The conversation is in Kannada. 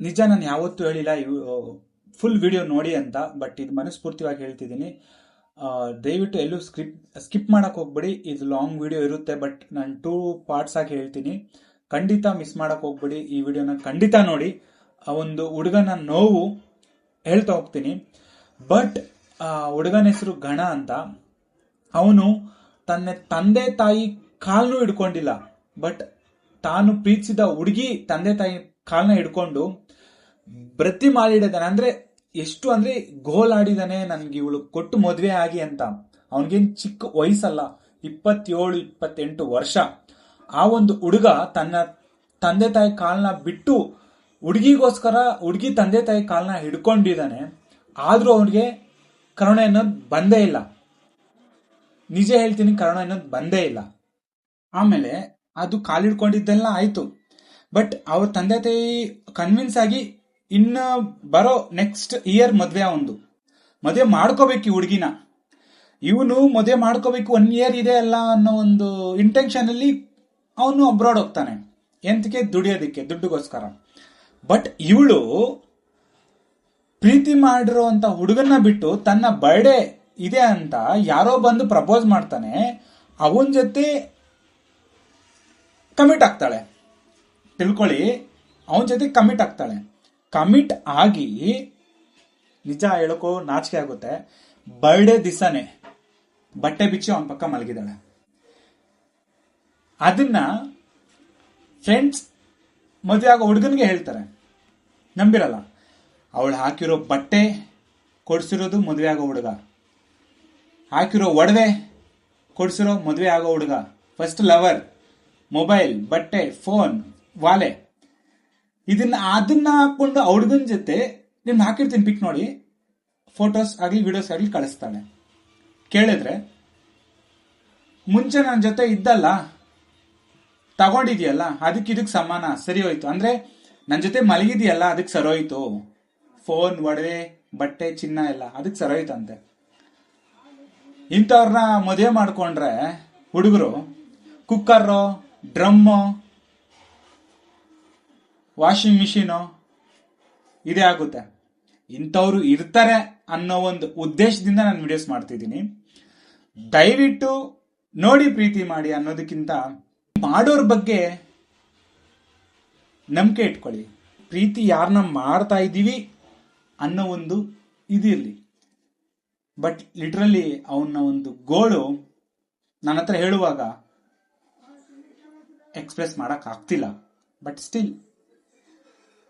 ನಿಜ ನಾನು ಯಾವತ್ತೂ ಹೇಳಿಲ್ಲ ಫುಲ್ ವಿಡಿಯೋ ನೋಡಿ ಅಂತ, ಬಟ್ ಇದು ಮನಸ್ಫೂರ್ತಿಯಾಗಿ ಹೇಳ್ತಿದ್ದೀನಿ. ದಯವಿಟ್ಟು ಎಲ್ಲೂ ಸ್ಕಿಪ್ ಮಾಡಕ್ ಹೋಗ್ಬೇಡಿ. ಇದು ಲಾಂಗ್ ವಿಡಿಯೋ ಇರುತ್ತೆ, ಬಟ್ ನಾನು 2 ಪಾರ್ಟ್ಸ್ ಆಗಿ ಹೇಳ್ತೀನಿ. ಖಂಡಿತ ಮಿಸ್ ಮಾಡಕ್ ಹೋಗ್ಬೇಡಿ. ಈ ವಿಡಿಯೋನ ಖಂಡಿತ ನೋಡಿ. ಆ ಒಂದು ಹುಡುಗನ ನೋವು ಹೇಳ್ತಾ ಹೋಗ್ತೀನಿ. ಬಟ್ ಹುಡುಗನ ಹೆಸರು ಗಣ ಅಂತ. ಅವನು ತನ್ನ ತಂದೆ ತಾಯಿ ಕಾಲ್ನೂ ಹಿಡ್ಕೊಂಡಿಲ್ಲ, ಬಟ್ ತಾನು ಪ್ರೀತಿಸಿದ ಹುಡುಗಿ ತಂದೆ ತಾಯಿ ಕಾಲ್ನ ಹಿಡ್ಕೊಂಡು ಬ್ರತಿ ಮಾಡಿದಾನೆ. ಅಂದ್ರೆ ಎಷ್ಟು ಅಂದ್ರೆ ಗೋಲಾಡಿದಾನೆ, ನನ್ಗೆ ಇವಳು ಕೊಟ್ಟು ಮದ್ವೆ ಆಗಿ ಅಂತ. ಅವನಿಗೇನ್ ಚಿಕ್ಕ ವಯಸ್ಸಲ್ಲ, 27-28 ವರ್ಷ. ಆ ಒಂದು ಹುಡುಗ ತನ್ನ ತಂದೆ ತಾಯಿ ಕಾಲ್ನ ಬಿಟ್ಟು ಹುಡುಗಿಗೋಸ್ಕರ ಹುಡುಗಿ ತಂದೆ ತಾಯಿ ಕಾಲ್ನ ಹಿಡ್ಕೊಂಡಿದ್ದಾನೆ. ಆದ್ರೂ ಅವನಿಗೆ ಕರುಣೆ ಅನ್ನೋದು ಬಂದೇ ಇಲ್ಲ. ನಿಜ ಹೇಳ್ತೀನಿ, ಕರುಣೆ ಅನ್ನೋದು ಬಂದೇ ಇಲ್ಲ. ಆಮೇಲೆ ಅದು ಕಾಲಿಡ್ಕೊಂಡಿದ್ದೆಲ್ಲ ಆಯ್ತು, ಬಟ್ ಅವ್ರ ತಂದೆ ತಾಯಿ ಕನ್ವಿನ್ಸ್ ಆಗಿ ಇನ್ನ ಬರೋ ನೆಕ್ಸ್ಟ್ ಇಯರ್ ಮದ್ವೆ, ಮದ್ವೆ ಮಾಡ್ಕೋಬೇಕು ಈ ಹುಡುಗಿನ. ಇವನು ಮದ್ವೆ ಮಾಡ್ಕೋಬೇಕು, 1 ಇಯರ್ ಇದೆ ಅಲ್ಲ ಅನ್ನೋ ಒಂದು ಇಂಟೆನ್ಷನ್ ಅಲ್ಲಿ ಅವನು ಅಬ್ರಾಡ್ ಹೋಗ್ತಾನೆ. ಎಂತಕ್ಕೆ? ದುಡಿಯೋದಕ್ಕೆ, ದುಡ್ಡುಗೋಸ್ಕರ. ಬಟ್ ಇವಳು ಪ್ರೀತಿ ಮಾಡಿರೋ ಅಂತ ಹುಡುಗನ್ನ ಬಿಟ್ಟು ತನ್ನ ಬರ್ಡೇ ಇದೆ ಅಂತ ಯಾರೋ ಬಂದು ಪ್ರಪೋಸ್ ಮಾಡ್ತಾನೆ, ಅವನ ಜೊತೆ ಕಮಿಟ್ ಆಗ್ತಾಳೆ. ತಿಳ್ಕೊಳ್ಳಿ, ಅವನ ಜೊತೆ ಕಮಿಟ್ ಆಗ್ತಾಳೆ. ಕಮಿಟ್ ಆಗಿ, ನಿಜ ಹೇಳಕೋ ನಾಚಿಕೆ ಆಗುತ್ತೆ, ಬರ್ಡೇ ದಿವಸನೇ ಬಟ್ಟೆ ಬಿಚ್ಚಿ ಅವನ ಪಕ್ಕ ಮಲಗಿದಾಳೆ. ಅದನ್ನ ಫ್ರೆಂಡ್ಸ್ ಮದುವೆ ಆಗೋ ಹುಡುಗನ್ಗೆ ಹೇಳ್ತಾರೆ, ನಂಬಿರಲ್ಲ. ಅವಳು ಹಾಕಿರೋ ಬಟ್ಟೆ ಕೊಡ್ಸಿರೋದು ಮದುವೆ ಆಗೋ ಹುಡುಗ, ಹಾಕಿರೋ ಒಡವೆ ಕೊಡ್ಸಿರೋ ಮದುವೆ ಆಗೋ ಹುಡುಗ, ಫಸ್ಟ್ ಲವರ್, ಮೊಬೈಲ್, ಬಟ್ಟೆ, ಫೋನ್, ವಾಲೆ, ಅದನ್ನ ಹಾಕೊಂಡು ಆ ಹುಡುಗನ ಜೊತೆ ನಿಮ್ಗೆ ಹಾಕಿರ್ತೀನಿ ಪಿಕ್ ನೋಡಿ, ಫೋಟೋಸ್ ಆಗ್ಲಿ ವಿಡಿಯೋಸ್ ಆಗ್ಲಿ ಕಳಿಸ್ತಾಳೆ. ಕೇಳಿದ್ರೆ ಮುಂಚೆ ನನ್ನ ಜೊತೆ ಇದ್ದಲ್ಲ, ತಗೊಂಡಿದ್ಯಲ್ಲ, ಇದಕ್ಕೆ ಸಮಾನ, ಸರಿ ಹೋಯ್ತು. ಅಂದ್ರೆ ನನ್ನ ಜೊತೆ ಮಲಗಿದ್ಯಲ್ಲ, ಅದಕ್ಕೆ ಸರೋಯ್ತು. ಫೋನ್, ಒಡವೆ, ಬಟ್ಟೆ, ಚಿನ್ನ ಎಲ್ಲ ಅದಕ್ಕೆ ಸರೋಯ್ತಂತೆ. ಇಂಥವ್ರನ್ನ ಮದುವೆ ಮಾಡ್ಕೊಂಡ್ರೆ ಹುಡುಗರು ಕುಕ್ಕರು, ಡ್ರಮ್ಮು, ವಾಷಿಂಗ್ ಮಿಷಿನು ಇದೇ ಆಗುತ್ತೆ. ಇಂಥವ್ರು ಇರ್ತಾರೆ ಅನ್ನೋ ಒಂದು ಉದ್ದೇಶದಿಂದ ನಾನು ವಿಡಿಯೋಸ್ ಮಾಡ್ತಿದ್ದೀನಿ. ದಯವಿಟ್ಟು ನೋಡಿ, ಪ್ರೀತಿ ಮಾಡಿ ಅನ್ನೋದಕ್ಕಿಂತ ಮಾಡೋರ್ ಬಗ್ಗೆ ನಂಬಿಕೆ ಇಟ್ಕೊಳ್ಳಿ. ಪ್ರೀತಿ ಯಾರನ್ನ ಮಾಡ್ತಾ ಇದ್ದೀವಿ ಅನ್ನೋ ಒಂದು ಇದಿರಲಿ. ಬಟ್ ಲಿಟ್ರಲಿ ಅವನ ಒಂದು ಗೋಳು ನನ್ನ ಹತ್ರ ಹೇಳುವಾಗ ಎಕ್ಸ್ಪ್ರೆಸ್ ಮಾಡಕ್ ಆಗ್ತಿಲ್ಲ. But still